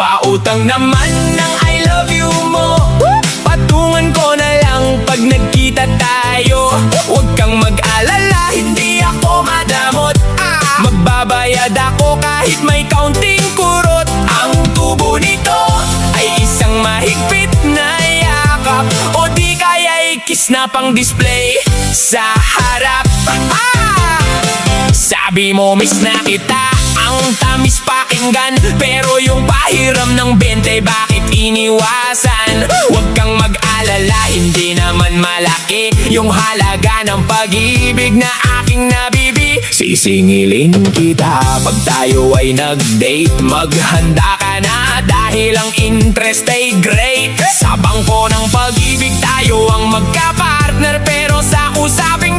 Pautang naman ng I love you mo, patungan ko na lang pag nagkita tayo. Huwag kang mag-alala, hindi ako madamot. Magbabayad ako kahit may kaunting kurot. Ang tubo nito ay isang mahigpit na yakap, o di kaya kiss na pang display sa harap. Sabi mo miss na kita, ang tamis pakinggan, pero yung pahiram ng 20 bakit iniwasan? Huwag kang mag-alala, hindi naman malaki yung halaga ng pag-ibig na aking nabibi. Sisingilin kita pag tayo ay nag-date. Maghanda ka na dahil ang interest ay great. Sa bangko ng pag-ibig tayo ang magka-partner, pero sa usapin